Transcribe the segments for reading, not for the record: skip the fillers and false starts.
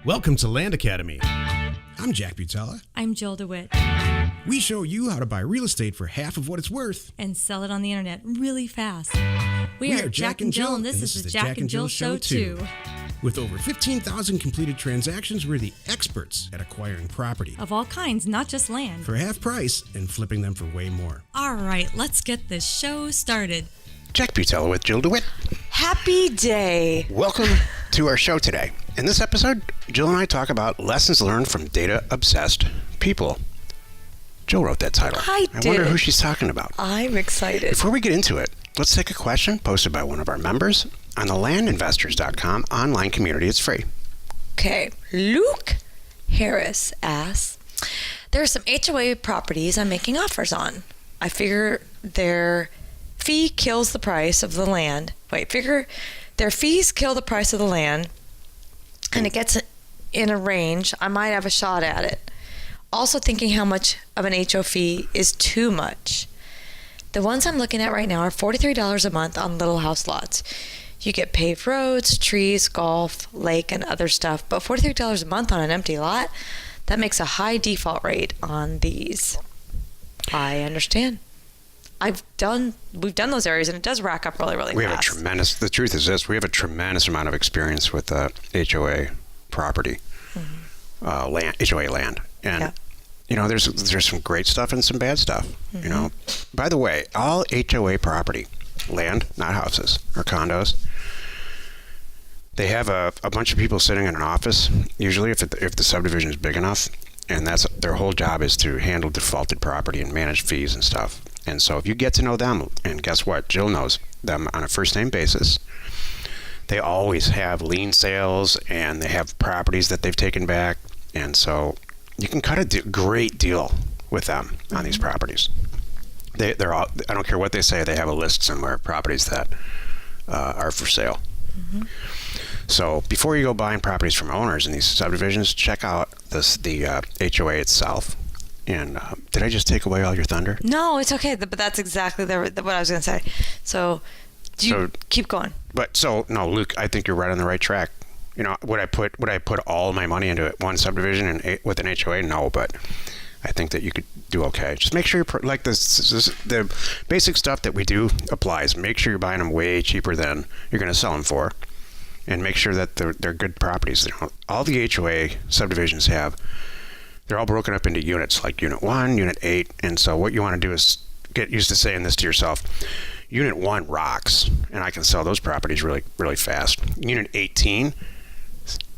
Welcome to Land Academy. I'm Jack Butala. I'm Jill DeWit. We show you how to buy real estate for half of what it's worth. And sell it on the internet really fast. We are Jack and Jill, and this is the Jack and Jill Show too. With over 15,000 completed transactions, we're the experts at acquiring property. Of all kinds, not just land. For half price and flipping them for way more. All right, let's get this show started. Jack Butala with Jill DeWit. Happy day. Welcome to our show today. In this episode, Jill and I talk about lessons learned from data-obsessed people. Jill wrote that title. I wonder who she's talking about. I'm excited. Before we get into it, let's take a question posted by one of our members on the landinvestors.com online community. It's free. Okay, Luke Harris asks, there are some HOA properties I'm making offers on. I figure their fee kills the price of the land. Their fees kill the price of the land, and it gets in a range. I might have a shot at it. Also thinking how much of an HO fee is too much. The ones I'm looking at right now are $43 a month on little house lots. You get paved roads, trees, golf, lake, and other stuff, but $43 a month on an empty lot, that makes a high default rate on these. I understand. We've done those areas, and it does rack up really, really fast. The truth is this, we have a tremendous amount of experience with HOA property, HOA land. And, you know, there's some great stuff and some bad stuff, you know. By the way, all HOA property, land, not houses or condos, they have a bunch of people sitting in an office, usually if the subdivision is big enough, and that's their whole job is to handle defaulted property and manage fees and stuff. And so if you get to know them, and guess what? Jill knows them on a first-name basis. They always have lien sales, and they have properties that they've taken back. And so you can cut a great deal with them on these properties. They're all, I don't care what they say, they have a list somewhere of properties that are for sale. So before you go buying properties from owners in these subdivisions, check out the HOA itself. And did I just take away all your thunder? No, it's okay. But that's exactly what I was going to say. So keep going. No, Luke, I think you're right on the right track. You know, would I put all my money into one subdivision and with an HOA? No, but I think that you could do okay. Just make sure you're like the basic stuff that we do applies. Make sure you're buying them way cheaper than you're going to sell them for, and make sure that they're good properties. All the HOA subdivisions they're all broken up into units, like Unit 1, Unit 8, and so what you want to do is get used to saying this to yourself. Unit 1 rocks, and I can sell those properties really, really fast. Unit 18,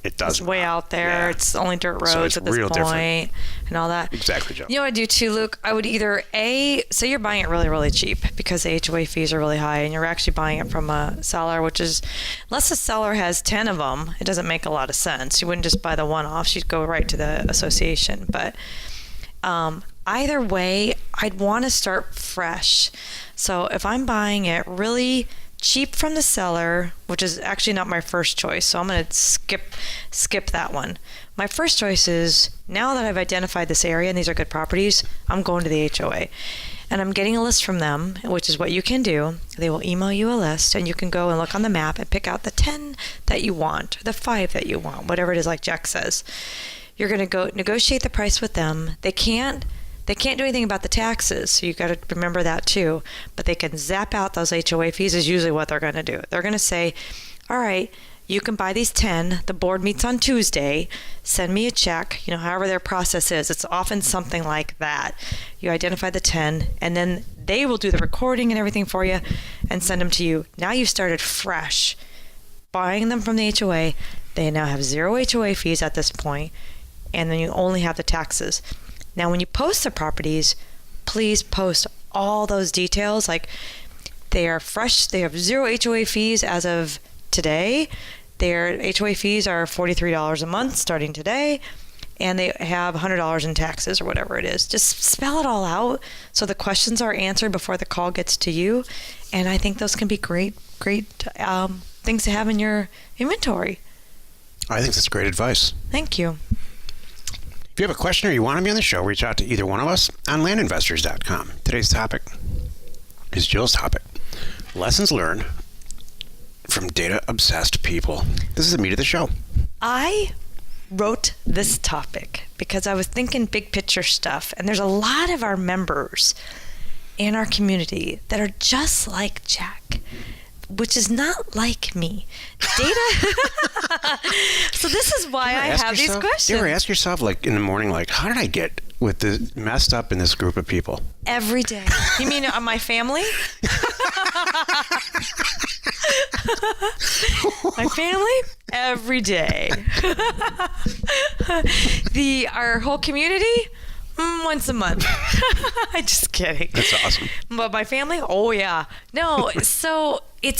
it doesn't. It's way out there. Yeah. It's only dirt roads at this point different. And all that. Exactly, Joe. You know what I do too, Luke? I would either say you're buying it really, really cheap because the HOA fees are really high, and you're actually buying it from a seller, which is, unless the seller has 10 of them, it doesn't make a lot of sense. You wouldn't just buy the one-off. You'd go right to the association. But either way, I'd want to start fresh. So if I'm buying it really cheap from the seller, which is actually not my first choice, so I'm going to skip that one. My first choice is, now that I've identified this area and these are good properties, I'm going to the HOA. And I'm getting a list from them, which is what you can do. They will email you a list, and you can go and look on the map and pick out the 10 that you want, or the 5 that you want, whatever it is, like Jack says. You're going to go negotiate the price with them. They can't do anything about the taxes, so you've got to remember that too. But they can zap out those HOA fees is usually what they're going to do. They're going to say, all right, you can buy these 10. The board meets on Tuesday. Send me a check, however their process is. It's often something like that. You identify the 10, and then they will do the recording and everything for you and send them to you. Now you've started fresh. Buying them from the HOA, they now have 0 HOA fees at this point, and then you only have the taxes. Now, when you post the properties, please post all those details. Like, they are fresh. They have 0 HOA fees as of today. Their HOA fees are $43 a month starting today, and they have $100 in taxes or whatever it is. Just spell it all out so the questions are answered before the call gets to you. And I think those can be great things to have in your inventory. I think that's great advice. Thank you. If you have a question or you want to be on the show, reach out to either one of us on landinvestors.com. Today's topic is Jill's topic. Lessons learned from data-obsessed people. This is the meat of the show. I wrote this topic because I was thinking big picture stuff, and there's a lot of our members in our community that are just like Jack, which is not like me. Data. So this is why I have these questions. Do you ever ask yourself, like in the morning, like, how did I get with the messed up in this group of people? Every day. You mean my family? My family? Every day. Our whole community? Once a month. I'm just kidding. That's awesome. But my family? Oh yeah. No, so they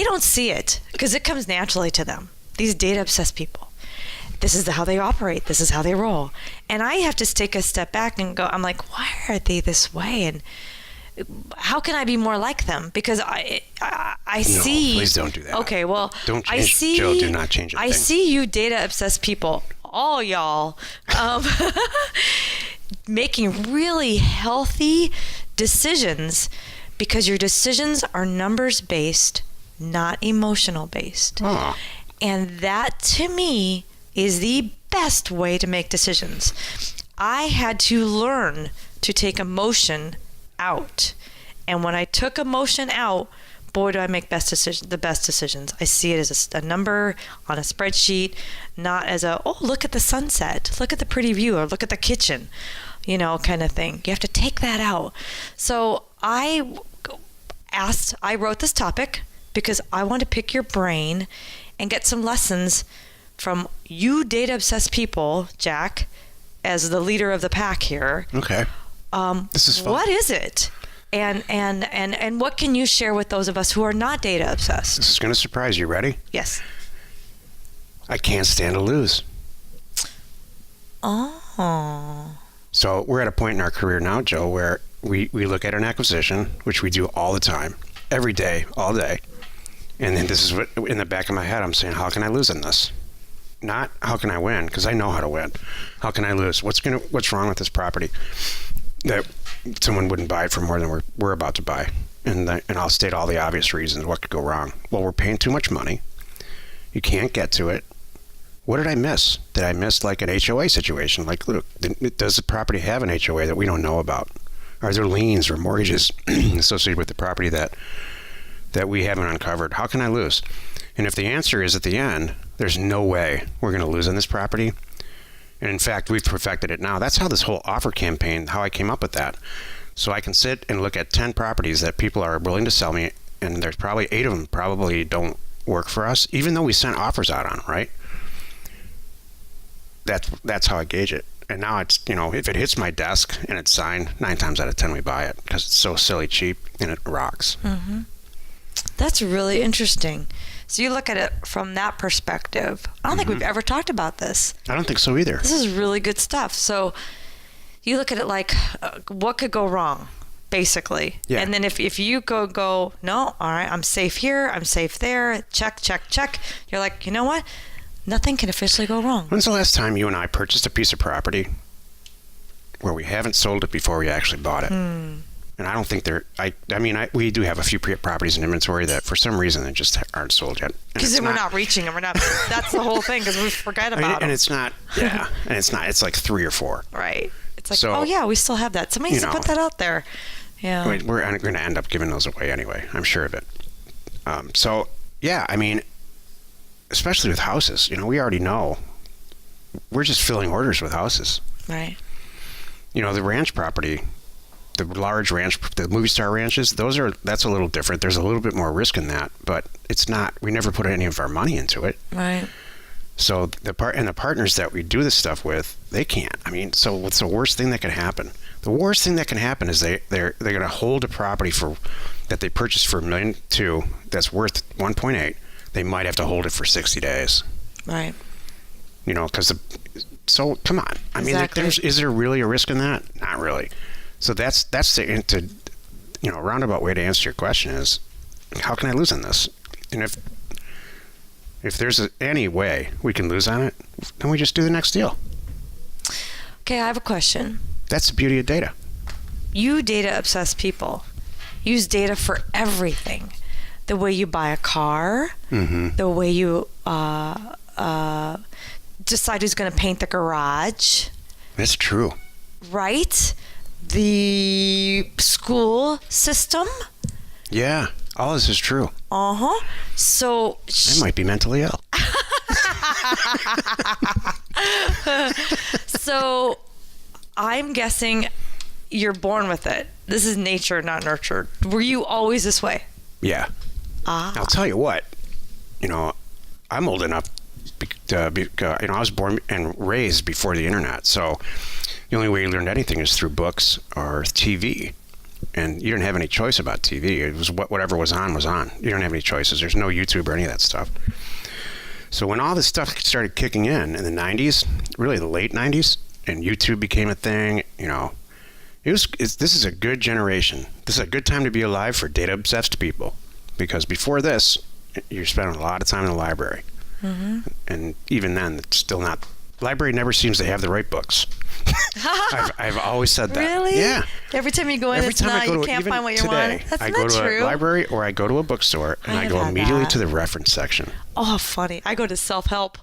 don't see it because it comes naturally to them. These data obsessed people. This is how they operate. This is how they roll. And I have to take a step back and go, I'm like, why are they this way? And how can I be more like them? Because I see. No, please don't do that. Okay, well, don't change, I see. Joe, do not change a thing. I see you data obsessed people, all y'all, making really healthy decisions because your decisions are numbers based, not emotional based. Oh. And that to me is the best way to make decisions. I had to learn to take emotion out. And when I took emotion out, boy, do I make the best decisions. I see it as a number on a spreadsheet, not as look at the sunset, look at the pretty view, or look at the kitchen, kind of thing. You have to take that out. So I wrote this topic because I want to pick your brain and get some lessons from you data obsessed people, Jack, as the leader of the pack here. Okay. This is fun. What is it? And what can you share with those of us who are not data obsessed? This is going to surprise you. Ready? Yes. I can't stand to lose. Oh. So we're at a point in our career now, Joe, where we look at an acquisition, which we do all the time, every day, all day. And then this is what in the back of my head, I'm saying, how can I lose in this? Not how can I win, because I know how to win. How can I lose? What's wrong with this property that someone wouldn't buy it for more than we're about to buy? And I'll state all the obvious reasons what could go wrong. Well, we're paying too much money. You can't get to it. What did I miss? Did I miss like an HOA situation? Like, look, does the property have an HOA that we don't know about? Are there liens or mortgages associated with the property that we haven't uncovered? How can I lose? And if the answer is at the end, there's no way we're going to lose on this property. And in fact, we've perfected it now. That's how this whole offer campaign, how I came up with that. So I can sit and look at 10 properties that people are willing to sell me, and there's probably 8 of them probably don't work for us, even though we sent offers out on them, right? That's how I gauge it. And now it's, if it hits my desk and it's signed, 9 times out of 10 we buy it because it's so silly cheap and it rocks. Mm-hmm. That's really interesting. So you look at it from that perspective. I don't think we've ever talked about this. I don't think so either. This is really good stuff. So you look at it like, what could go wrong, basically? Yeah. And then if you go, no, all right, I'm safe here, I'm safe there, check, check, check. You're like, you know what? Nothing can officially go wrong. When's the last time you and I purchased a piece of property where we haven't sold it before we actually bought it? And I don't think we do have a few properties in inventory that for some reason they just aren't sold yet. Because we're not reaching them. That's the whole thing, because we forgot about them. And it's not, it's like 3 or 4. Right. It's like, we still have that. Somebody needs to put that out there. Yeah. We're going to end up giving those away anyway. I'm sure of it. Especially with houses, we already know. We're just filling orders with houses. Right. The ranch property, the large ranch, the movie star ranches, that's a little different. There's a little bit more risk in that, but it's not, we never put any of our money into it. Right. So the partners that we do this stuff with, they can't. So what's the worst thing that can happen? The worst thing that can happen is they're going to hold a property that they purchased for $1.2 million that's worth 1.8. They might have to hold it for 60 days. Right. So come on. Exactly. Is there really a risk in that? Not really. So that's the roundabout way to answer your question is, how can I lose on this? And if there's any way we can lose on it, then we just do the next deal. Okay, I have a question. That's the beauty of data. You data obsessed people use data for everything. The way you buy a car, the way you decide who's going to paint the garage, That's true. right? The school system. Yeah, all this is true. So I might be mentally ill. So I'm guessing you're born with it. This is nature, not nurtured. Were you always this way? Yeah. I'll tell you what. I'm old enough I was born and raised before the internet. So the only way you learned anything is through books or TV. And you didn't have any choice about TV. It was whatever was on was on. You don't have any choices. There's no YouTube or any of that stuff. So when all this stuff started kicking in the 90s, really the late 90s, and YouTube became a thing, this is a good generation. This is a good time to be alive for data-obsessed people. Because before this, you're spending a lot of time in the library. And even then, it's still not... Library never seems to have the right books. I've always said that. Really? Yeah. Every time you go in, Every time I go you to, can't even find what you today, want. That's I not go to true. a library or I go to a bookstore and I have go had immediately that. to the reference section. Oh, funny. I go to self-help.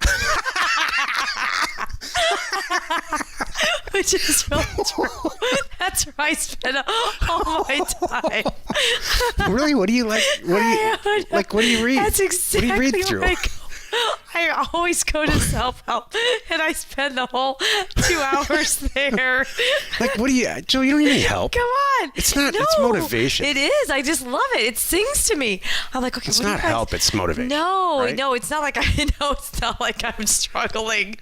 Which is really true. That's where I spend all my time. Really? What do you like? What do you read? That's exactly what do you read through? I always go to self-help, and I spend the whole 2 hours there. What do you... Joe, you don't need any help. Come on. It's not... No, it's motivation. It is. I just love it. It sings to me. I'm like, okay, It's what do you not guys... help, it's motivation. No, right? no, it's not like it's not like I'm struggling.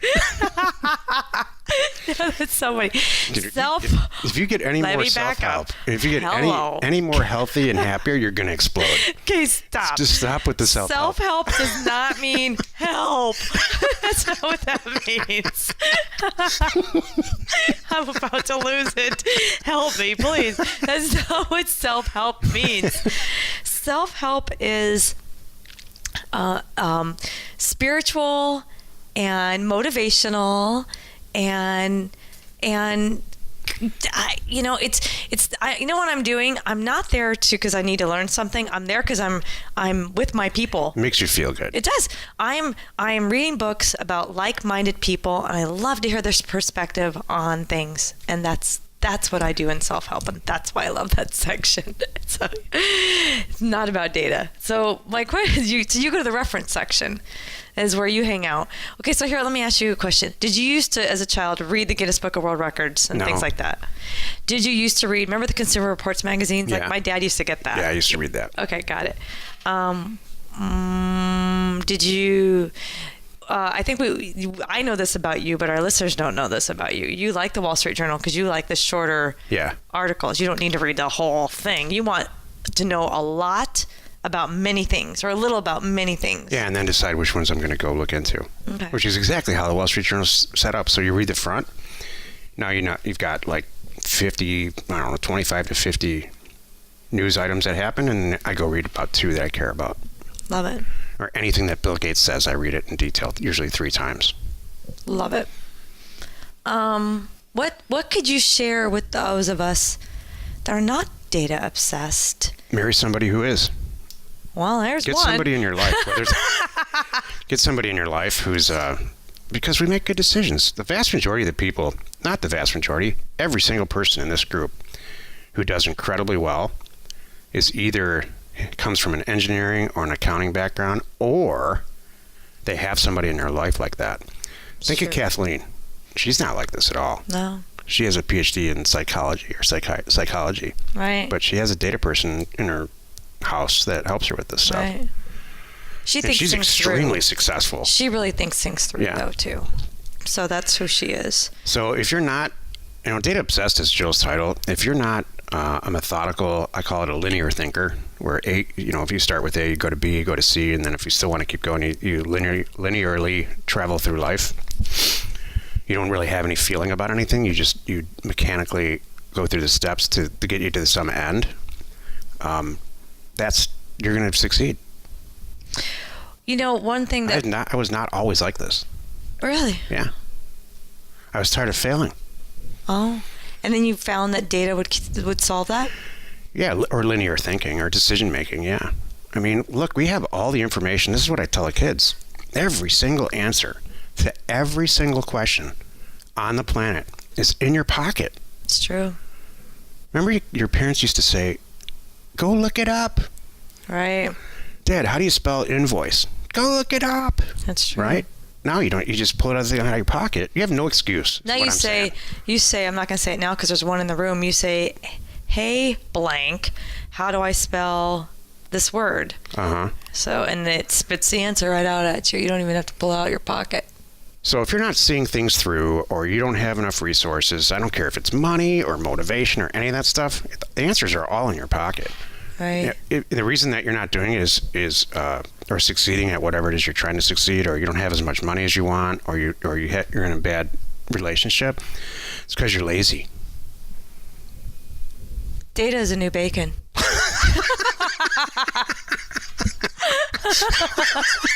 That's so funny. If you get any Let more me back self-help, up. if you get Hello. any more healthy and happier, you're going to explode. Okay, stop. Just stop with the self-help. Self-help does not mean help. That's not what that means. I'm about to lose it. Help me, please. That's not what self-help means. Self-help is spiritual and motivational and you know what I'm doing. I'm not there because I need to learn something. I'm there because I'm with my people. It makes you feel good. It does. I'm reading books about like-minded people, and I love to hear their perspective on things. And that's what I do in self-help, and that's why I love that section. So it's not about data. So my question is, you go to the reference section, is where you hang out. Okay, so here, let me ask you a question. Did you used to, as a child, read the Guinness Book of World Records and things like that? Did you used to read, remember the Consumer Reports magazines? Yeah. Like my dad used to get that. Yeah, I used to read that. Okay, got it. Did you... I think I know this about you, but our listeners don't know this about you. You like the Wall Street Journal because you like the shorter articles. You don't need to read the whole thing. You want to know a lot about many things, or a little about many things. Yeah, and then decide which ones I'm going to go look into. Okay. Which is exactly how the Wall Street Journal's set up. So you read the front. Now you've got like 25 to 50 news items that happen, and I go read about 2 that I care about. Love it. Or anything that Bill Gates says, I read it in detail, usually 3 times. Love it. What could you share with those of us that are not data obsessed? Marry somebody who is. Well, there's Get one. somebody in your life. Get somebody in your life who's because we make good decisions. The vast majority of the people, not the vast majority, every single person in this group who does incredibly well is either comes from an engineering or an accounting background, or they have somebody in their life like that. Think of Kathleen. She's not like this at all. No. She has a PhD in psychology or psychology. Right. But she has a data person in her house that helps her with this stuff. Right. She's extremely successful. She really thinks things through, though, too. So that's who she is. So if you're not, data obsessed is Jill's title. If you're not a methodical, I call it a linear thinker, where if you start with A, you go to B, you go to C, and then if you still want to keep going, you linearly travel through life. You don't really have any feeling about anything. You mechanically go through the steps to get you to some end. You're going to succeed. One thing that... I was not always like this. Really? Yeah. I was tired of failing. Oh. And then you found that data would solve that? Yeah, or linear thinking or decision making, yeah. I mean, look, we have all the information. This is what I tell the kids. every single answer to every single question on the planet is in your pocket. It's true. Remember your parents used to say, go look it up. Right. Dad, how do you spell invoice? Go look it up. That's true. Right? Now you don't. You just pull it out of your pocket. You have no excuse. Now you say, I'm not going to say it now because there's one in the room. You say, hey, blank, how do I spell this word? Uh-huh. So, and it spits the answer right out at you. You don't even have to pull out your pocket. So if you're not seeing things through, or you don't have enough resources, I don't care if it's money or motivation or any of that stuff, the answers are all in your pocket. Right. The reason that you're not doing it is or succeeding at whatever it is you're trying to succeed, or you don't have as much money as you want, or you're in a bad relationship, it's because you're lazy. Data is a new bacon.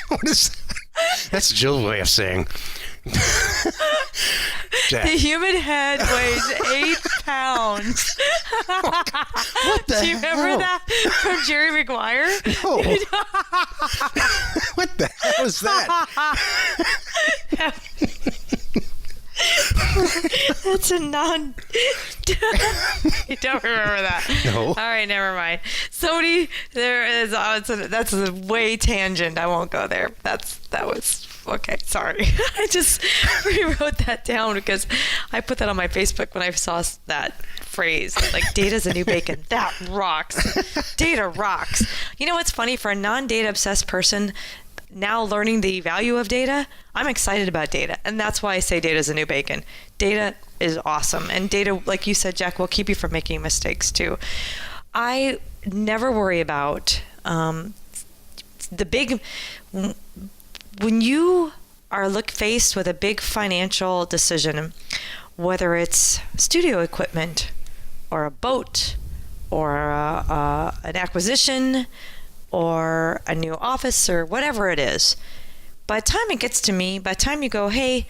What is that? That's Jill's way of saying. The human head weighs 8 pounds. What the Do you remember hell? that from Jerry Maguire? No. What the hell is that? That's a non. You don't remember that? No. All right, never mind. Somebody there is. That's a way tangent. I won't go there. That was okay. Sorry. I just rewrote that down because I put that on my Facebook when I saw that phrase. Like, data's a new bacon. That rocks. Data rocks. You know what's funny? For a non-data obsessed person, now learning the value of data, I'm excited about data. And that's why I say data is a new bacon. Data is awesome. And data, like you said, Jack, will keep you from making mistakes too. I never worry about the big, when you are faced with a big financial decision, whether it's studio equipment or a boat or an acquisition or a new office or whatever it is, by the time it gets to me, by the time you go, hey,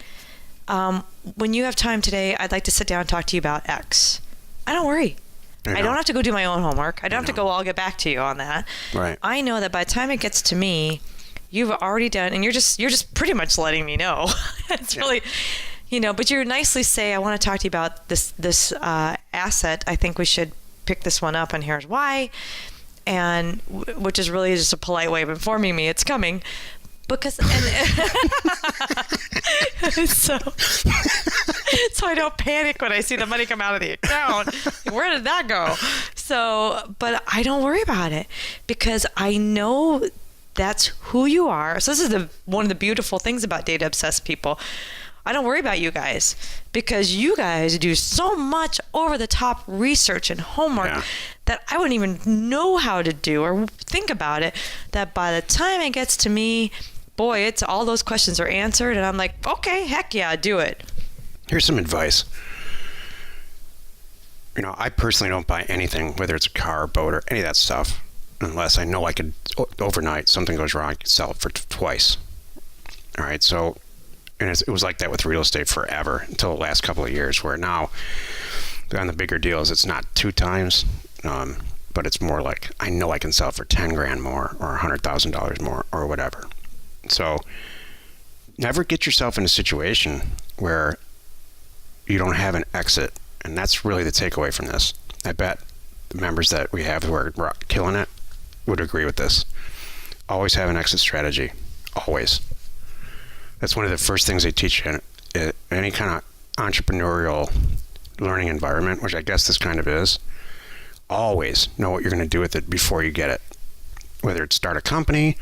when you have time today, I'd like to sit down and talk to you about X. I don't worry. I don't have to go do my own homework. I don't have to go, I'll get back to you on that. Right. I know that by the time it gets to me, you've already done, and you're just pretty much letting me know. It's really, but you nicely say, I want to talk to you about this asset. I think we should pick this one up, and here's why. And which is really just a polite way of informing me it's coming, because so I don't panic when I see the money come out of the account. Where did that go? So, but I don't worry about it because I know that's who you are. So this is one of the beautiful things about data obsessed people. I don't worry about you guys because you guys do so much over the top research and homework that I wouldn't even know how to do or think about it, that by the time it gets to me, boy, it's all those questions are answered and I'm like, okay, heck yeah, do it. Here's some advice. I personally don't buy anything, whether it's a car, boat, or any of that stuff, unless I know I could, overnight, something goes wrong, I could sell it for twice. All right, so, and it was like that with real estate forever until the last couple of years, where now, on the bigger deals, it's not 2 times, but it's more like, I know I can sell it for 10 grand more, or $100,000 more, or whatever. So, never get yourself in a situation where you don't have an exit, and that's really the takeaway from this. I bet the members that we have who are killing it would agree with this. Always have an exit strategy. Always. That's one of the first things they teach you in any kind of entrepreneurial learning environment, which I guess this kind of is. Always know what you're going to do with it before you get it. Whether it's start a company,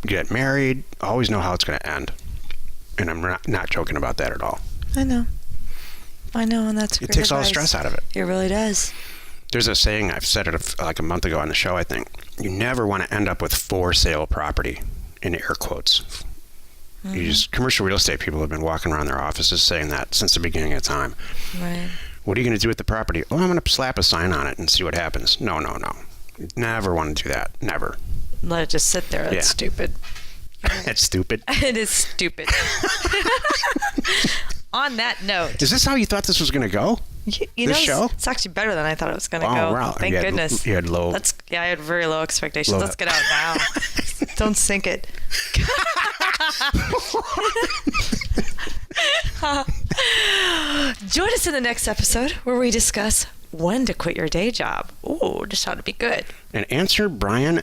get married, always know how it's going to end. And I'm not joking about that at all. I know, and that's great. It takes advice. all the stress out of it. It really does. There's a saying, I've said it like a month ago on the show, I think. You never want to end up with for sale property, in air quotes. Mm-hmm. Commercial real estate people have been walking around their offices saying that since the beginning of time. Right. What are you going to do with the property? Oh, I'm going to slap a sign on it and see what happens. No. Never want to do that. Never. Let it just sit there. That's stupid. That's stupid. It is stupid. On that note. Is this how you thought this was going to go? You This know, show? it's actually better than I thought it was going to Oh, go. wow. Thank goodness. You had low. I had very low expectations. Low. Let's get out now. Don't sink it. Join us in the next episode where we discuss when to quit your day job. Ooh, this ought to be good. And answer Brian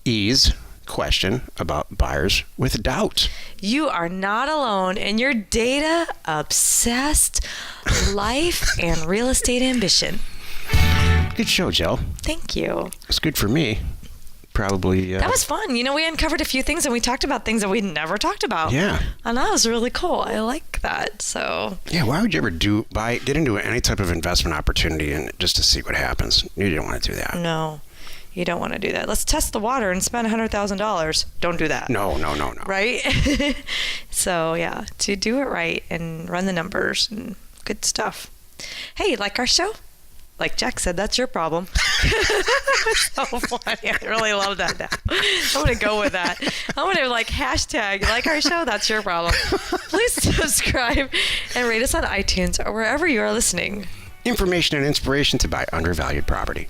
E.'s question about buyers with doubt. You are not alone in your data obsessed life and real estate ambition. Good show, Jill. Thank you. It's good for me. Probably. That was fun. You know, we uncovered a few things and we talked about things that we'd never talked about. Yeah. And that was really cool. I like that. So. Yeah, why would you ever get into any type of investment opportunity and just to see what happens? You didn't want to do that. No, you don't want to do that. Let's test the water and spend $100,000. Don't do that. No. Right? So, yeah, to do it right and run the numbers and good stuff. Hey, like our show? Like Jack said, that's your problem. So funny. I really love that now. I'm going to go with that. I'm going to hashtag like our show, that's your problem. Please subscribe and rate us on iTunes or wherever you are listening. Information and inspiration to buy undervalued property.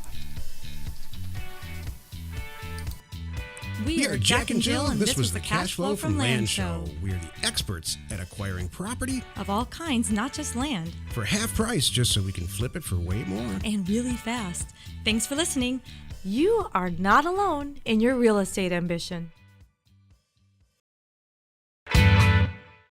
We are Jack and Jill, and this was the Cash Flow from Land Show. We're the experts at acquiring property Of all kinds, not just land, for half price just so we can flip it for way more. and really fast. Thanks for listening. You are not alone in your real estate ambition.